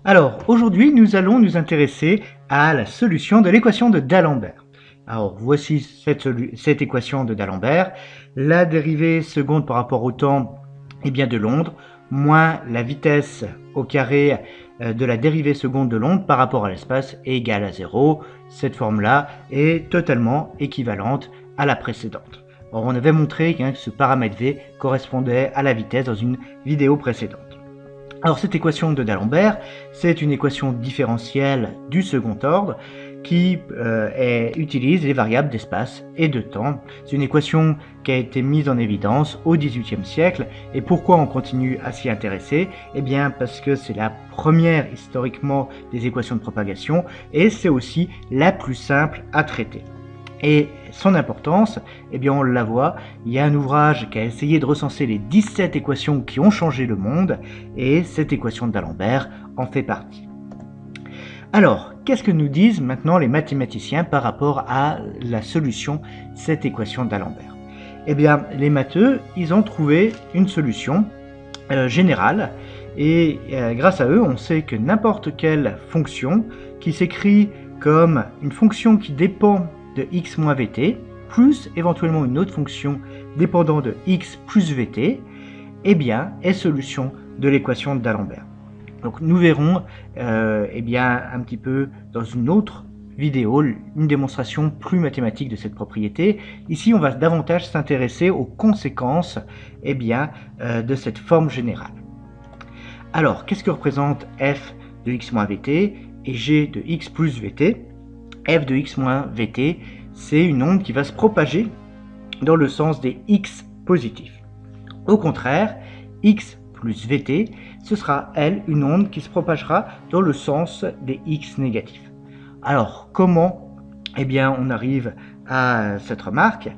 Alors, aujourd'hui, nous allons nous intéresser à la solution de l'équation de D'Alembert. Alors, voici cette équation de D'Alembert. La dérivée seconde par rapport au temps de l'onde, moins la vitesse au carré de la dérivée seconde de l'onde par rapport à l'espace est égale à 0. Cette forme-là est totalement équivalente à la précédente. Alors, on avait montré que ce paramètre V correspondait à la vitesse dans une vidéo précédente. Alors cette équation de D'Alembert, c'est une équation différentielle du second ordre qui utilise les variables d'espace et de temps. C'est une équation qui a été mise en évidence au XVIIIe siècle. Et pourquoi on continue à s'y intéresser? Eh bien parce que c'est la première historiquement des équations de propagation et c'est aussi la plus simple à traiter. Et son importance, eh bien on la voit, il y a un ouvrage qui a essayé de recenser les 17 équations qui ont changé le monde, et cette équation de D'Alembert en fait partie. Alors, qu'est-ce que nous disent maintenant les mathématiciens par rapport à la solution de cette équation de D'Alembert? Eh bien, les matheux, ils ont trouvé une solution générale, et grâce à eux, on sait que n'importe quelle fonction qui s'écrit comme une fonction qui dépend de x moins vt, plus éventuellement une autre fonction dépendant de x plus vt, eh bien, est solution de l'équation de D'Alembert. Donc nous verrons un petit peu dans une autre vidéo une démonstration plus mathématique de cette propriété. Ici, on va davantage s'intéresser aux conséquences de cette forme générale. Alors, qu'est-ce que représente f de x moins vt et g de x plus vt? F de x moins vt, c'est une onde qui va se propager dans le sens des x positifs. Au contraire, x plus vt, ce sera, elle, une onde qui se propagera dans le sens des x négatifs. Alors, comment on arrive à cette remarque?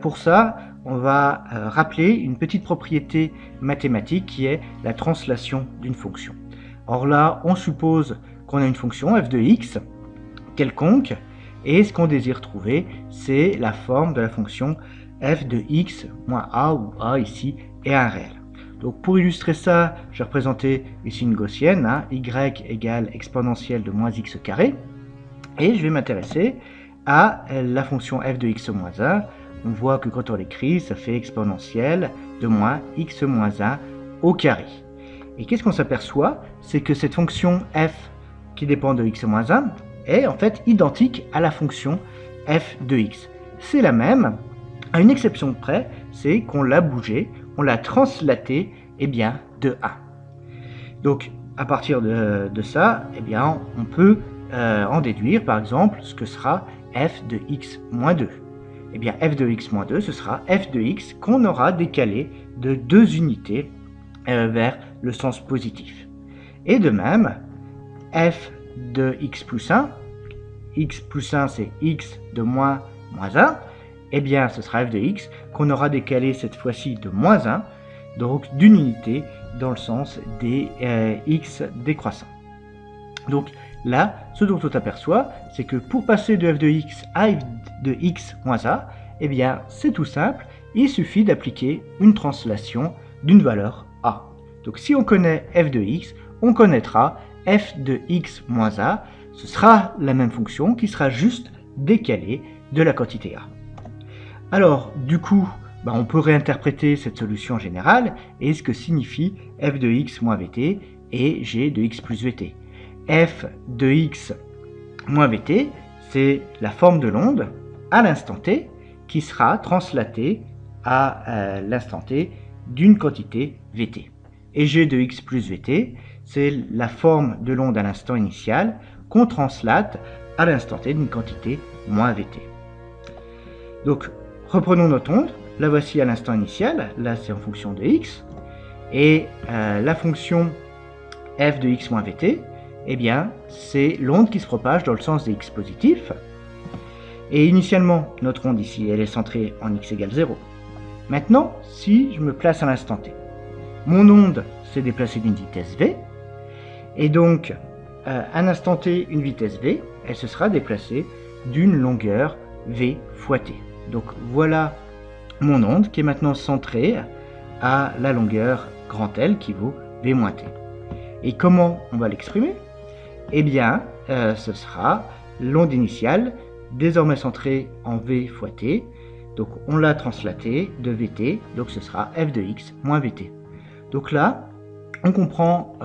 Pour ça, on va rappeler une petite propriété mathématique qui est la translation d'une fonction. Or là, on suppose qu'on a une fonction f de x, quelconque, et ce qu'on désire trouver, c'est la forme de la fonction f de x moins a, où a ici est un réel. Donc pour illustrer ça, je vais représenter ici une gaussienne, y égale exponentielle de moins x carré, et je vais m'intéresser à la fonction f de x moins 1. On voit que quand on l'écrit, ça fait exponentielle de moins x moins 1 au carré. Et qu'est-ce qu'on s'aperçoit? C'est que cette fonction f qui dépend de x moins 1 est en fait identique à la fonction f de x. C'est la même, à une exception près, c'est qu'on l'a bougé, on l'a translaté de 1. Donc à partir de ça, on peut en déduire par exemple ce que sera f de x moins 2. F de x moins 2, ce sera f de x qu'on aura décalé de 2 unités vers le sens positif. Et de même, f de x plus 1 c'est x de moins 1, ce sera f de x qu'on aura décalé cette fois-ci de moins 1, donc d'une unité dans le sens des x décroissants. Donc là, ce dont on s'aperçoit, c'est que pour passer de f de x à f de x moins a, c'est tout simple, il suffit d'appliquer une translation d'une valeur a. Donc si on connaît f de x, on connaîtra f de x moins a, ce sera la même fonction qui sera juste décalée de la quantité a. Alors, du coup, on peut réinterpréter cette solution générale et ce que signifie f de x moins vt et g de x plus vt. F de x moins vt, c'est la forme de l'onde à l'instant t qui sera translatée à l'instant t d'une quantité vt. Et g de x plus vt, c'est la forme de l'onde à l'instant initial qu'on translate à l'instant t d'une quantité moins vt. Donc, reprenons notre onde, la voici à l'instant initial, là c'est en fonction de x, et la fonction f de x moins vt, c'est l'onde qui se propage dans le sens des x positifs, et initialement, notre onde ici, elle est centrée en x égale 0. Maintenant, si je me place à l'instant t, mon onde s'est déplacée d'une vitesse v, et donc, à l'instant t, une vitesse v, elle se sera déplacée d'une longueur v fois t. Donc voilà mon onde qui est maintenant centrée à la longueur grand L qui vaut v moins t. Et comment on va l'exprimer? Eh bien, ce sera l'onde initiale, désormais centrée en v fois t. Donc on l'a translaté de vt, donc ce sera f de x moins vt. Donc là, on comprend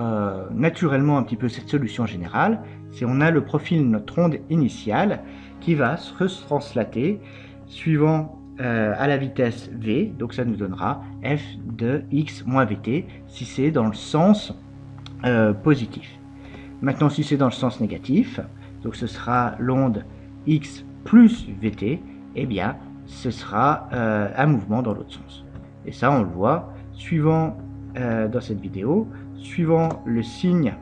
naturellement un petit peu cette solution générale. C'est on a le profil de notre onde initiale qui va se translater suivant à la vitesse v, donc ça nous donnera f de x moins vt si c'est dans le sens positif. Maintenant, si c'est dans le sens négatif, donc ce sera l'onde x plus vt, eh bien ce sera un mouvement dans l'autre sens. Et ça, on le voit suivant dans cette vidéo, suivant le signe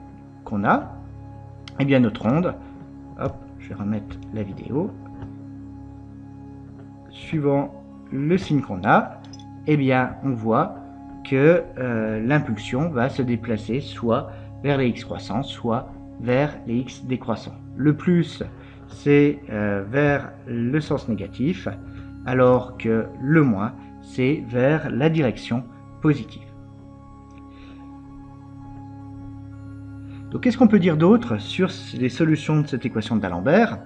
qu'on a, eh bien notre onde, hop, je vais remettre la vidéo, suivant le signe qu'on a, eh bien on voit que l'impulsion va se déplacer soit vers les x croissants, soit vers les x décroissants. Le plus, c'est vers le sens négatif, alors que le moins, c'est vers la direction positive. Donc qu'est-ce qu'on peut dire d'autre sur les solutions de cette équation d'Alembert?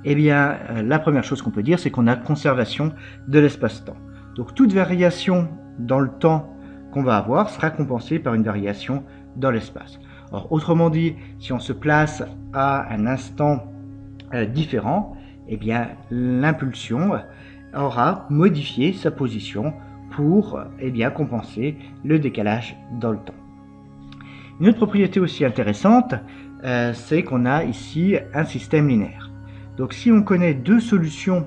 Eh bien, la première chose qu'on peut dire, c'est qu'on a conservation de l'espace-temps. Donc toute variation dans le temps qu'on va avoir sera compensée par une variation dans l'espace. Alors, autrement dit, si on se place à un instant différent, eh bien l'impulsion aura modifié sa position pour compenser le décalage dans le temps. Une autre propriété aussi intéressante, c'est qu'on a ici un système linéaire. Donc si on connaît deux solutions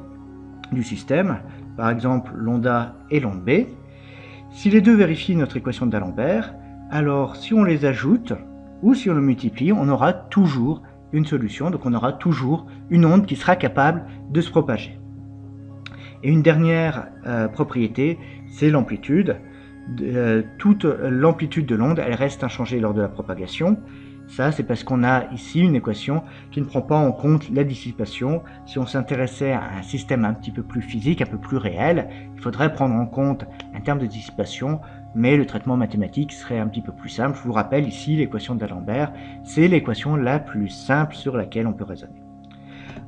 du système, par exemple l'onde A et l'onde B, si les deux vérifient notre équation d'Alembert, alors si on les ajoute ou si on le multiplie, on aura toujours une solution, donc on aura toujours une onde qui sera capable de se propager. Et une dernière propriété, c'est l'amplitude. Toute l'amplitude de l'onde, elle reste inchangée lors de la propagation. Ça, c'est parce qu'on a ici une équation qui ne prend pas en compte la dissipation. Si on s'intéressait à un système un petit peu plus physique, un peu plus réel, il faudrait prendre en compte un terme de dissipation, mais le traitement mathématique serait un petit peu plus simple. Je vous rappelle ici l'équation d'Alembert, c'est l'équation la plus simple sur laquelle on peut raisonner.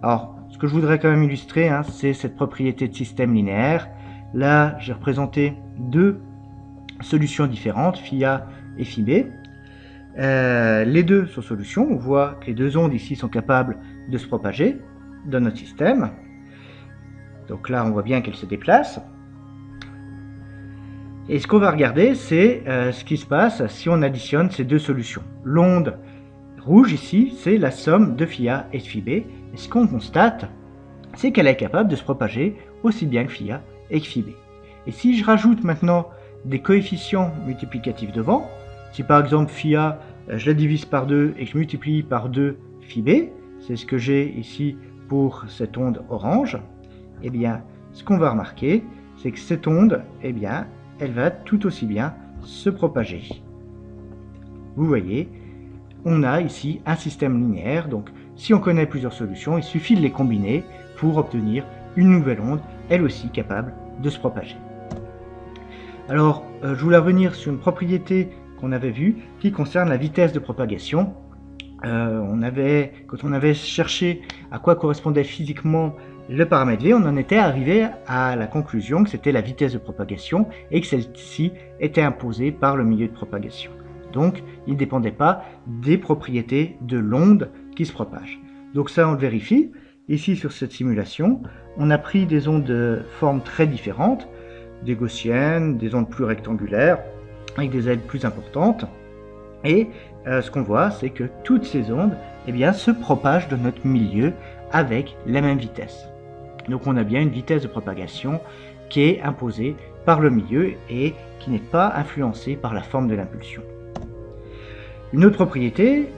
Alors, ce que je voudrais quand même illustrer, c'est cette propriété de système linéaire. Là, j'ai représenté deux solutions différentes, phi A et phi B. Les deux sont solutions. On voit que les deux ondes ici sont capables de se propager dans notre système. Donc là, on voit bien qu'elles se déplacent. Et ce qu'on va regarder, c'est ce qui se passe si on additionne ces deux solutions. L'onde rouge ici, c'est la somme de phi A et de phi B. Et ce qu'on constate, c'est qu'elle est capable de se propager aussi bien que phi A et que phi B. Et si je rajoute maintenant des coefficients multiplicatifs devant, si par exemple phi A, je la divise par 2 et que je multiplie par 2 phi B, c'est ce que j'ai ici pour cette onde orange, eh bien, ce qu'on va remarquer, c'est que cette onde, eh bien, elle va tout aussi bien se propager. Vous voyez, on a ici un système linéaire, donc si on connaît plusieurs solutions, il suffit de les combiner pour obtenir une nouvelle onde, elle aussi capable de se propager. Alors, je voulais revenir sur une propriété qu'on avait vue qui concerne la vitesse de propagation. Quand on avait cherché à quoi correspondait physiquement le paramètre V, on en était arrivé à la conclusion que c'était la vitesse de propagation et que celle-ci était imposée par le milieu de propagation. Donc, il ne dépendait pas des propriétés de l'onde qui se propage. Donc ça, on le vérifie. Ici, sur cette simulation, on a pris des ondes de formes très différentes, des gaussiennes, des ondes plus rectangulaires, avec des ailes plus importantes. Et ce qu'on voit, c'est que toutes ces ondes se propagent dans notre milieu avec la même vitesse. Donc on a bien une vitesse de propagation qui est imposée par le milieu et qui n'est pas influencée par la forme de l'impulsion. Une autre propriété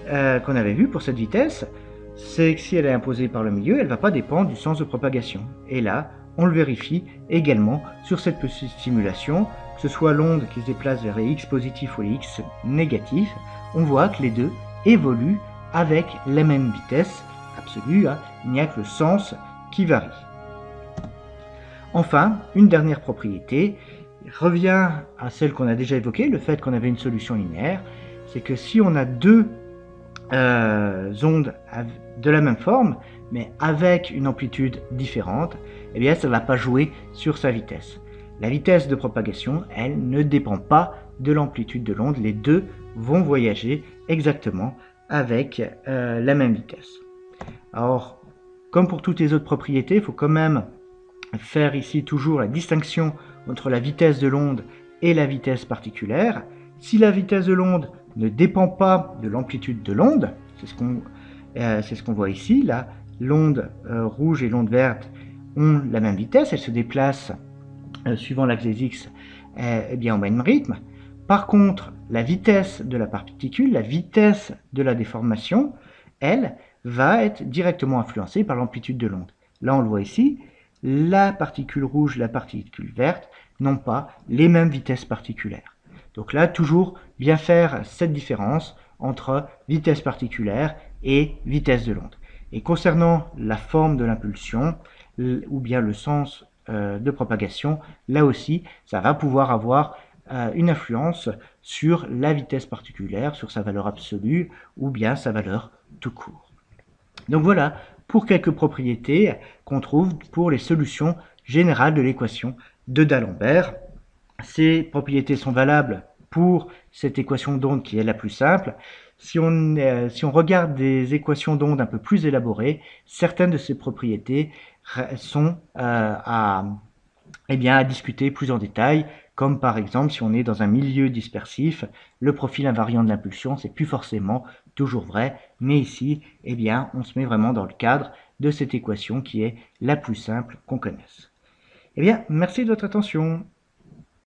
qu'on avait vue pour cette vitesse, c'est que si elle est imposée par le milieu, elle ne va pas dépendre du sens de propagation. Et là, on le vérifie également sur cette petite simulation, que ce soit l'onde qui se déplace vers les x positifs ou les x négatifs, on voit que les deux évoluent avec la même vitesse absolue, il n'y a que le sens qui varie. Enfin, une dernière propriété revient à celle qu'on a déjà évoquée, le fait qu'on avait une solution linéaire, c'est que si on a deux ondes de la même forme, mais avec une amplitude différente, eh bien ça ne va pas jouer sur sa vitesse. La vitesse de propagation, elle, ne dépend pas de l'amplitude de l'onde. Les deux vont voyager exactement avec la même vitesse. Alors, comme pour toutes les autres propriétés, il faut quand même faire ici toujours la distinction entre la vitesse de l'onde et la vitesse particulière. Si la vitesse de l'onde ne dépend pas de l'amplitude de l'onde, c'est ce qu'on voit ici, là, l'onde rouge et l'onde verte ont la même vitesse, elles se déplacent suivant l'axe des X bien au même rythme. Par contre, la vitesse de la particule, la vitesse de la déformation, elle, va être directement influencée par l'amplitude de l'onde. Là, on le voit ici, la particule rouge, la particule verte n'ont pas les mêmes vitesses particulières. Donc là, toujours bien faire cette différence entre vitesse particulière et vitesse de l'onde. Et concernant la forme de l'impulsion, ou bien le sens de propagation, là aussi, ça va pouvoir avoir une influence sur la vitesse particulière, sur sa valeur absolue, ou bien sa valeur tout court. Donc voilà, pour quelques propriétés qu'on trouve pour les solutions générales de l'équation de D'Alembert. Ces propriétés sont valables pour cette équation d'onde qui est la plus simple. Si on regarde des équations d'onde un peu plus élaborées, certaines de ces propriétés sont à discuter plus en détail, comme par exemple si on est dans un milieu dispersif, le profil invariant de l'impulsion, c'est plus forcément toujours vrai, mais ici, on se met vraiment dans le cadre de cette équation qui est la plus simple qu'on connaisse. Merci de votre attention.